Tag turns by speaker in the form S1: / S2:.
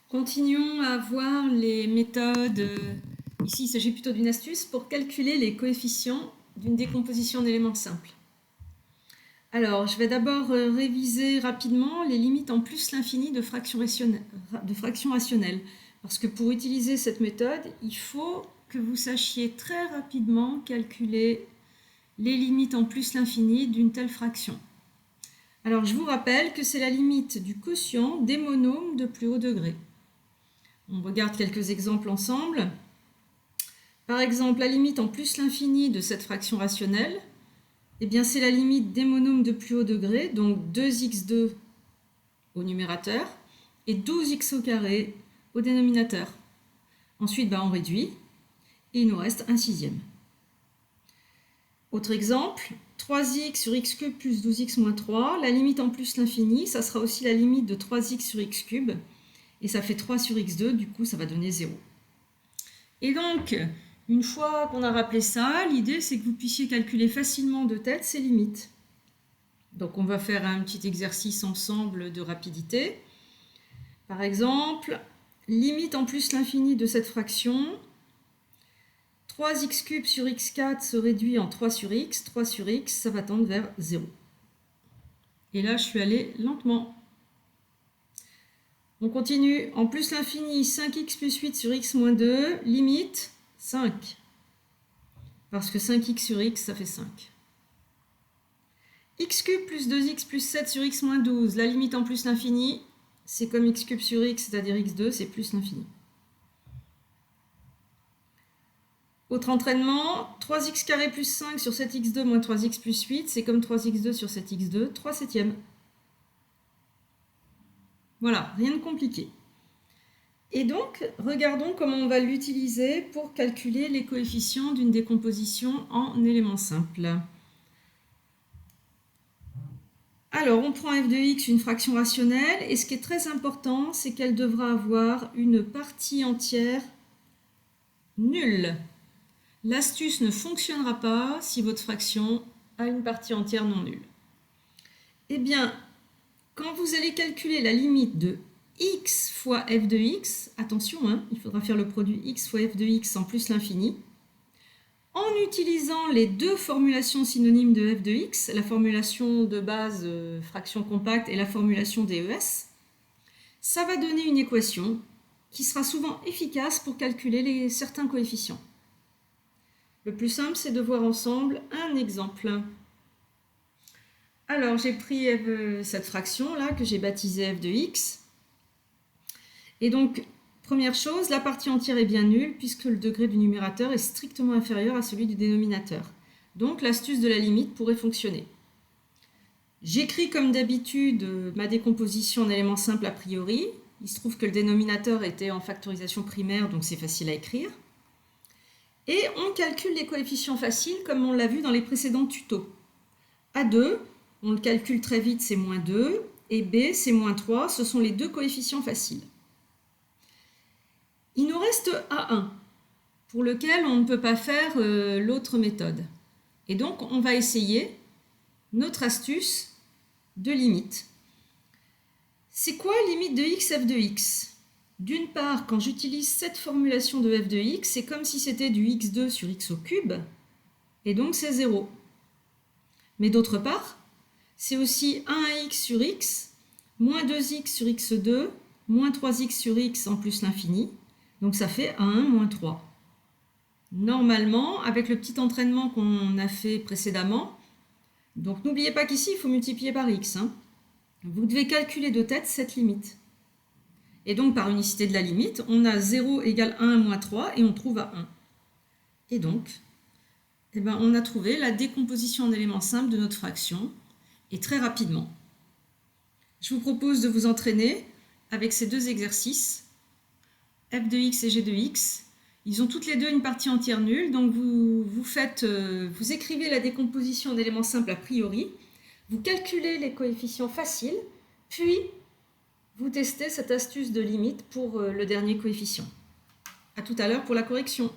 S1: Continuons à voir les méthodes. Ici, il s'agit plutôt d'une astuce pour calculer les coefficients d'une décomposition d'éléments simples. Alors, je vais d'abord réviser rapidement les limites en plus l'infini de fractions rationnelles. Parce que pour utiliser cette méthode, il faut que vous sachiez très rapidement calculer les limites en plus l'infini d'une telle fraction. Alors, je vous rappelle que c'est la limite du quotient des monômes de plus haut degré. On regarde quelques exemples ensemble. Par exemple, la limite en plus l'infini de cette fraction rationnelle, eh bien, c'est la limite des monômes de plus haut degré, donc 2x2 au numérateur et 12x au carré au dénominateur. Ensuite, on réduit et il nous reste un sixième. Autre exemple, 3x sur x cube plus 12x moins 3, la limite en plus l'infini, ça sera aussi la limite de 3x sur x cube, et ça fait 3 sur x2, du coup ça va donner 0. Et donc, une fois qu'on a rappelé ça, l'idée c'est que vous puissiez calculer facilement de tête ces limites. Donc on va faire un petit exercice ensemble de rapidité. Par exemple, limite en plus l'infini de cette fraction, 3x cube sur x4 se réduit en 3 sur x, ça va tendre vers 0. Et là, je suis allée lentement. On continue. En plus l'infini, 5x plus 8 sur x moins 2, limite 5. Parce que 5x sur x, ça fait 5. X cube plus 2x plus 7 sur x moins 12, la limite en plus l'infini, c'est comme x cube sur x, c'est-à-dire x2, c'est plus l'infini. Autre entraînement, 3x carré plus 5 sur 7x2 moins 3x plus 8, c'est comme 3x2 sur 7x2, 3 septièmes. Voilà, rien de compliqué. Et donc, regardons comment on va l'utiliser pour calculer les coefficients d'une décomposition en éléments simples. Alors, on prend f de x, une fraction rationnelle, et ce qui est très important, c'est qu'elle devra avoir une partie entière nulle. L'astuce ne fonctionnera pas si votre fraction a une partie entière non nulle. Eh bien, quand vous allez calculer la limite de x fois f de x, attention, il faudra faire le produit x fois f de x en plus l'infini, en utilisant les deux formulations synonymes de f de x, la formulation de base fraction compacte et la formulation DES, ça va donner une équation qui sera souvent efficace pour calculer certains coefficients. Le plus simple, c'est de voir ensemble un exemple. Alors, j'ai pris cette fraction-là que j'ai baptisée f de x. Et donc, première chose, la partie entière est bien nulle puisque le degré du numérateur est strictement inférieur à celui du dénominateur. Donc, l'astuce de la limite pourrait fonctionner. J'écris comme d'habitude ma décomposition en éléments simples a priori. Il se trouve que le dénominateur était en factorisation primaire, donc c'est facile à écrire. Et on calcule les coefficients faciles comme on l'a vu dans les précédents tutos. A2, on le calcule très vite, c'est moins 2, et B, c'est moins 3, ce sont les deux coefficients faciles. Il nous reste A1, pour lequel on ne peut pas faire l'autre méthode. Et donc, on va essayer notre astuce de limite. C'est quoi limite de x f de x ? D'une part, quand j'utilise cette formulation de f de x, c'est comme si c'était du x2 sur x au cube, et donc c'est 0. Mais d'autre part, c'est aussi 1x sur x, moins 2x sur x2, moins 3x sur x en plus l'infini, donc ça fait 1 moins 3. Normalement, avec le petit entraînement qu'on a fait précédemment, donc n'oubliez pas qu'ici, il faut multiplier par x. Vous devez calculer de tête cette limite. Et donc, par unicité de la limite, on a 0 égale 1 moins 3 et on trouve à 1. Et donc, on a trouvé la décomposition en éléments simples de notre fraction, et très rapidement. Je vous propose de vous entraîner avec ces deux exercices, f de x et g de x. Ils ont toutes les deux une partie entière nulle, donc vous écrivez la décomposition en éléments simples a priori, vous calculez les coefficients faciles, puis vous testez cette astuce de limite pour le dernier coefficient. À tout à l'heure pour la correction.